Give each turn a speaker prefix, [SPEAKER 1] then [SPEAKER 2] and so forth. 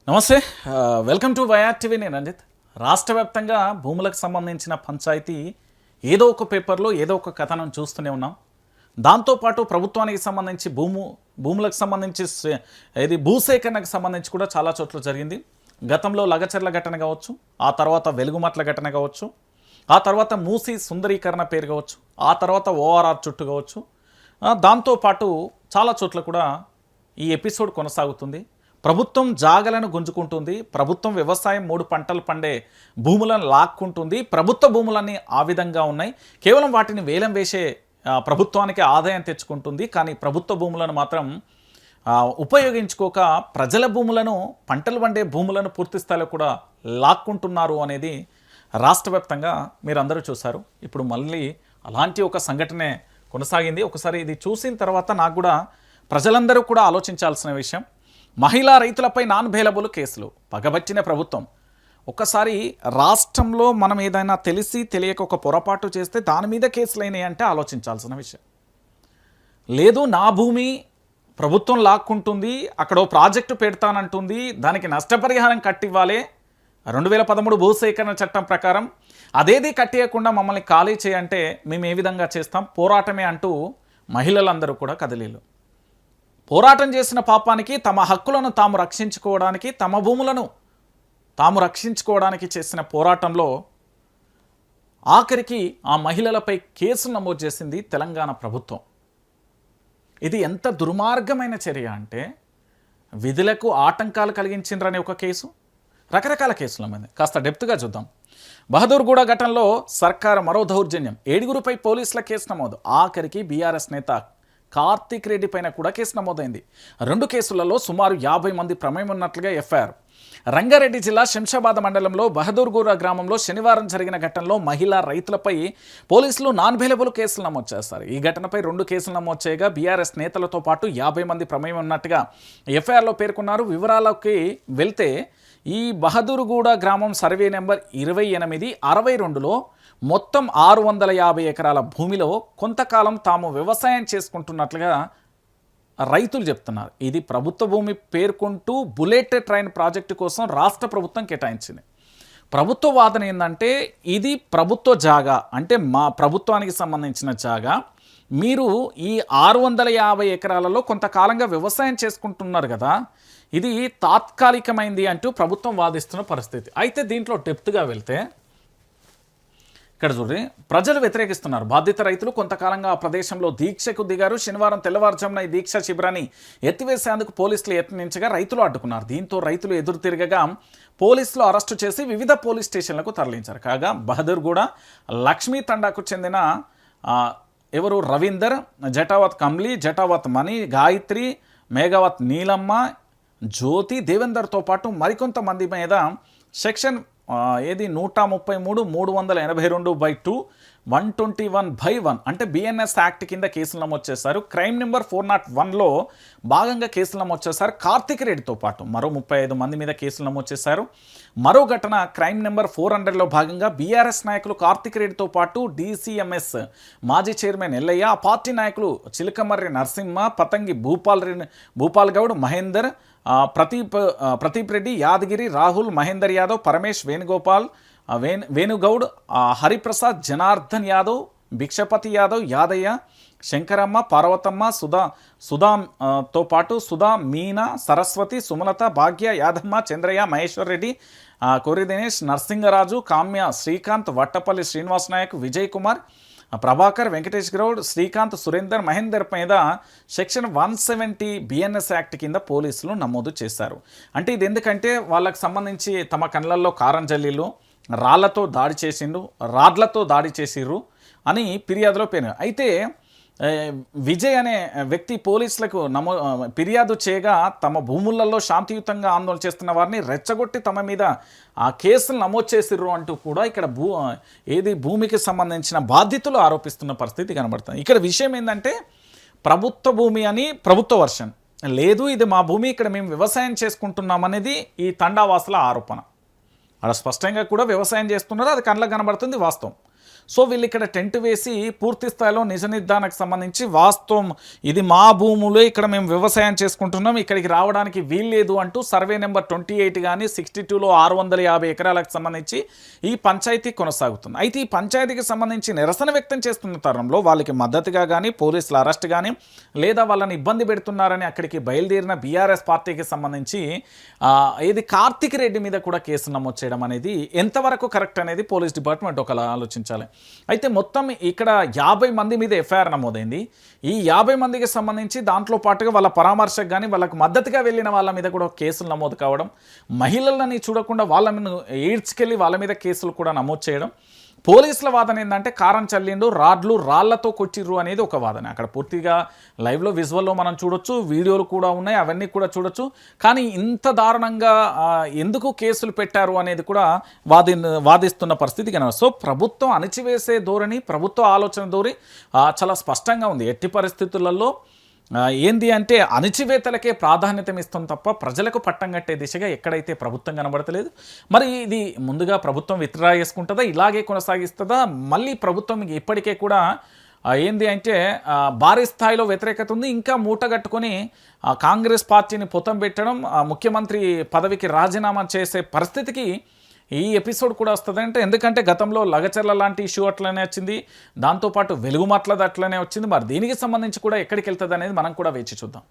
[SPEAKER 1] నమస్తే. Welcome to YR TV. నేను రంజిత్. రాష్ట్ర వ్యాప్తంగా భూములకు సంబంధించిన పంచాయతీ ఏదో ఒక పేపర్లో ఏదో ఒక కథనం చూస్తూనే ఉన్నాం. దాంతోపాటు ప్రభుత్వానికి సంబంధించి భూములకు సంబంధించి భూసేకరణకు సంబంధించి కూడా చాలా చోట్ల జరిగింది. గతంలో లగచర్ల ఘటన కావచ్చు, ఆ తర్వాత వెలుగుమట్ల ఘటన కావచ్చు, ఆ తర్వాత మూసి సుందరీకరణ పేరు కావచ్చు, ఆ తర్వాత ఓఆర్ఆర్ చుట్టూ కావచ్చు. దాంతోపాటు చాలా చోట్ల కూడా ఈ ఎపిసోడ్ కొనసాగుతుంది. ప్రభుత్వం జాగలను గుంజుకుంటుంది, ప్రభుత్వం వ్యవసాయం 3 పంటలు పండే భూములను లాక్కుంటుంది. ప్రభుత్వ భూములన్నీ ఆ విధంగా ఉన్నాయి. కేవలం వాటిని వేలం వేసే ప్రభుత్వానికి ఆదాయం తెచ్చుకుంటుంది. కానీ ప్రభుత్వ భూములను మాత్రం ఉపయోగించుకోక ప్రజల భూములను, పంటలు పండే భూములను పూర్తి స్థాయిలో కూడా లాక్కుంటున్నారు అనేది రాష్ట్ర వ్యాప్తంగా మీరు అందరూ చూశారు. ఇప్పుడు మళ్ళీ అలాంటి ఒక సంఘటనే కొనసాగింది. ఒకసారి ఇది చూసిన తర్వాత నాకు కూడా ప్రజలందరూ కూడా ఆలోచించాల్సిన విషయం. మహిళా రైతులపై నాన్ బెయిలబుల్ కేసులు పగబట్టిన ప్రభుత్వం. ఒక్కసారి రాష్ట్రంలో మనం ఏదైనా తెలిసి తెలియక ఒక పొరపాటు చేస్తే దాని మీద కేసులు అయినాయి అంటే ఆలోచించాల్సిన విషయం. లేదు, నా భూమి ప్రభుత్వం లాక్కుంటుంది, అక్కడ ఓ ప్రాజెక్టు పెడతానంటుంది, దానికి నష్టపరిహారం కట్టివ్వాలి, 2013 భూసేకరణ చట్టం ప్రకారం అదేది కట్టియకుండా మమ్మల్ని ఖాళీ చేయంటే మేము ఏ విధంగా చేస్తాం, పోరాటమే అంటూ మహిళలందరూ కూడా కదిలీలు. పోరాటం చేసిన పాపానికి, తమ హక్కులను తాము రక్షించుకోవడానికి, తమ భూములను తాము రక్షించుకోవడానికి చేసిన పోరాటంలో ఆఖరికి ఆ మహిళలపై కేసులు నమోదు చేసింది తెలంగాణ ప్రభుత్వం. ఇది ఎంత దుర్మార్గమైన చర్య అంటే, విధులకు ఆటంకాలు కలిగించిండ్రనే ఒక కేసు, రకరకాల కేసుల మీద కాస్త డెప్త్గా చూద్దాం. బహదూర్గూడ ఘటనలో సర్కారు మరో దౌర్జన్యం, 7గురిపై పోలీసుల కేసు నమోదు. ఆఖరికి బీఆర్ఎస్ నేత కార్తిక్ రెడ్డి పైన కూడా కేసు నమోదైంది. 2 కేసులలో సుమారు 50 మంది ప్రమేయం ఉన్నట్లుగా ఎఫ్ఐఆర్. రంగారెడ్డి జిల్లా శంషాబాద్ మండలంలో బహదూర్గూర గ్రామంలో శనివారం జరిగిన ఘటనలో మహిళా రైతులపై పోలీసులు నాన్ బెయిలబుల్ కేసులు నమోదు చేస్తారు. ఈ ఘటనపై 2 కేసులు నమోదు చేయగా బీఆర్ఎస్ నేతలతో పాటు 50 మంది ప్రమేయం ఉన్నట్టుగా ఎఫ్ఐఆర్లో పేర్కొన్నారు. వివరాలకి వెళ్తే ఈ బహదూర్గూడ గ్రామం సర్వే నెంబర్ 28/62లో మొత్తం 650 ఎకరాల భూమిలో కొంతకాలం తాము వ్యవసాయం చేసుకుంటున్నట్లుగా రైతులు చెప్తున్నారు. ఇది ప్రభుత్వ భూమి పేర్కొంటూ బుల్లెట్ ట్రైన్ ప్రాజెక్టు కోసం రాష్ట్ర ప్రభుత్వం కేటాయించింది. ప్రభుత్వ వాదన ఏంటంటే, ఇది ప్రభుత్వ జాగా, అంటే మా ప్రభుత్వానికి సంబంధించిన జాగా, మీరు ఈ 650 ఎకరాలలో కొంతకాలంగా వ్యవసాయం చేసుకుంటున్నారు కదా, ఇది తాత్కాలికమైంది అంటూ ప్రభుత్వం వాదిస్తున్న పరిస్థితి. అయితే దీంట్లో డెప్త్గా వెళ్తే ఇక్కడ చూడండి, ప్రజలు వ్యతిరేకిస్తున్నారు. బాధిత రైతులు కొంతకాలంగా ఆ ప్రదేశంలో దీక్షకు దిగారు. శనివారం తెల్లవారుజామున ఈ దీక్ష శిబిరాన్ని ఎత్తివేసేందుకు పోలీసులు యత్నించగా రైతులు అడ్డుకున్నారు. దీంతో రైతులు ఎదురు తిరగగా పోలీసులు అరెస్టు చేసి వివిధ పోలీస్ స్టేషన్లకు తరలించారు. కాగా బహదూర్గూడ లక్ష్మీ తండాకు చెందిన ఎవరు రవీందర్, జటావత్ కమ్లీ, జటావత్ మణి, గాయత్రి, మేఘవత్ నీలమ్మ, జ్యోతి, దేవేందర్తో పాటు మరికొంతమంది మీద సెక్షన్ 133, 382/2, 121/1 అంటే బిఎన్ఎస్ యాక్ట్ కింద కేసులు నమోదు చేశారు. క్రైమ్ నెంబర్ 401లో భాగంగా కేసులు నమోదు చేశారు. కార్తిక్ రెడ్డితో పాటు మరో 35 మంది మీద కేసులు నమోదు చేశారు. మరో ఘటన క్రైమ్ నెంబర్ 400లో భాగంగా బీఆర్ఎస్ నాయకులు కార్తిక్ రెడ్డితో పాటు డీసీఎంఎస్ మాజీ చైర్మన్ ఎల్లయ్య, ఆ పార్టీ నాయకులు చిలకమర్రి నరసింహ, పతంగి భూపాల్ గౌడ్, మహేందర్, ప్రదీప్ రెడ్డి, యాదగిరి, రాహుల్, మహేందర్ యాదవ్, పరమేష్, వేణుగౌడ్, హరిప్రసాద్, జనార్దన్ యాదవ్, భిక్షపతి యాదవ్, యాదయ్య, శంకరమ్మ, పార్వతమ్మ, సుధాతో పాటు సుధా, మీనా, సరస్వతి, సుమలత, భాగ్య, యాదమ్మ, చంద్రయ్య, మహేశ్వర్ రెడ్డి, కోరి దినేష్, నర్సింగరాజు, కామ్య, శ్రీకాంత్, వట్టపల్లి శ్రీనివాస్ నాయక్, విజయ్ కుమార్, ప్రభాకర్, వెంకటేష్ గౌడ్, శ్రీకాంత్, సురేందర్, మహేందర్ మీద సెక్షన్ 170 బిఎన్ఎస్ యాక్ట్ కింద పోలీసులు నమోదు చేశారు. అంటే ఇది ఎందుకంటే వాళ్ళకు సంబంధించి తమ కళ్ళల్లో కారం జల్లీలు, రాళ్లతో దాడి చేసిర్రు అని ఫిర్యాదులో పేరు. అయితే విజయ్ అనే వ్యక్తి పోలీసులకు ఫిర్యాదు చేయగా తమ భూములలో శాంతియుతంగా ఆందోళన చేస్తున్న వారిని రెచ్చగొట్టి తమ మీద ఆ కేసులు నమోదు చేసిర్రు అంటూ కూడా ఇక్కడ భూమికి సంబంధించిన బాధితులు ఆరోపిస్తున్న పరిస్థితి కనబడుతుంది. ఇక్కడ విషయం ఏంటంటే, ప్రభుత్వ భూమి అని ప్రభుత్వ వర్షన్ లేదు, ఇది మా భూమి, ఇక్కడ మేము వ్యవసాయం చేసుకుంటున్నాం అనేది ఈ తండావాసుల ఆరోపణ. అలా స్పష్టంగా కూడా వ్యవసాయం చేస్తున్నారు, అది కళ్ళకు కనబడుతుంది, వాస్తవం. సో వీళ్ళు ఇక్కడ టెంట్ వేసి పూర్తి స్థాయిలో నిజ నిర్ధారణకు సంబంధించి వాస్తవం ఇది మా భూములే, ఇక్కడ మేము వ్యవసాయం చేసుకుంటున్నాం, ఇక్కడికి రావడానికి వీల్లేదు అంటూ సర్వే నెంబర్ 28 కానీ 62లో 650 ఎకరాలకు సంబంధించి ఈ పంచాయతీ కొనసాగుతుంది. అయితే ఈ పంచాయతీకి సంబంధించి నిరసన వ్యక్తం చేస్తున్న తరుణంలో వాళ్ళకి మద్దతుగా కానీ పోలీసుల అరెస్ట్ కానీ లేదా వాళ్ళని ఇబ్బంది పెడుతున్నారని అక్కడికి బయలుదేరిన బీఆర్ఎస్ పార్టీకి సంబంధించి ఇది కార్తిక్ రెడ్డి మీద కూడా కేసు నమోదు చేయడం అనేది ఎంతవరకు కరెక్ట్ అనేది పోలీస్ డిపార్ట్మెంట్ ఒకలా ఆలోచించాలి. అయితే మొత్తం ఇక్కడ 50 మంది మీద ఎఫ్ఐఆర్ నమోదైంది. ఈ 50 మందికి సంబంధించి దాంట్లో పాటుగా వాళ్ళ పరామర్శకు కానీ వాళ్ళకు మద్దతుగా వెళ్ళిన వాళ్ళ మీద కూడా కేసులు నమోదు కావడం, మహిళలని చూడకుండా వాళ్ళ మీద ఈడ్చుకెళ్ళి వాళ్ళ మీద కేసులు కూడా నమోదు చేయడం. పోలీసుల వాదన ఏంటంటే కారం చల్లిండు, రాళ్లతో కొట్టిర్రు అనేది ఒక వాదన. అక్కడ పూర్తిగా లైవ్లో విజువల్లో మనం చూడొచ్చు, వీడియోలు కూడా ఉన్నాయి, అవన్నీ కూడా చూడొచ్చు. కానీ ఇంత దారుణంగా ఎందుకు కేసులు పెట్టారు అనేది కూడా వాదిస్తున్న పరిస్థితి కనుక. సో ప్రభుత్వం అణిచివేసే ధోరణి, ప్రభుత్వ ఆలోచన ధోరణి చాలా స్పష్టంగా ఉంది. ఎట్టి పరిస్థితులలో ఏంది అంటే అణిచివేతలకే ప్రాధాన్యత ఇస్తాం తప్ప ప్రజలకు పట్టం కట్టే దిశగా ఎక్కడైతే ప్రభుత్వం కనబడతలేదు. మరి ఇది ముందుగా ప్రభుత్వం విత్డ్రా చేసుకుంటుందా, ఇలాగే కొనసాగిస్తుందా? మళ్ళీ ప్రభుత్వం ఇప్పటికే కూడా ఏంది అంటే భారీ స్థాయిలో వ్యతిరేకత ఉంది. ఇంకా మూటగట్టుకొని కాంగ్రెస్ పార్టీని పొతం పెట్టడం, ముఖ్యమంత్రి పదవికి రాజీనామా చేసే పరిస్థితికి ఈ ఎపిసోడ్ కూడా వస్తుంది. అంటే ఎందుకంటే గతంలో లగచర్ల లాంటి ఇష్యూ అట్లనే వచ్చింది, దాంతోపాటు వెలుగుమట్లది అట్లనే వచ్చింది. మరి దీనికి సంబంధించి కూడా ఎక్కడికి వెళ్తుంది అనేది మనం కూడా వేచి చూద్దాం.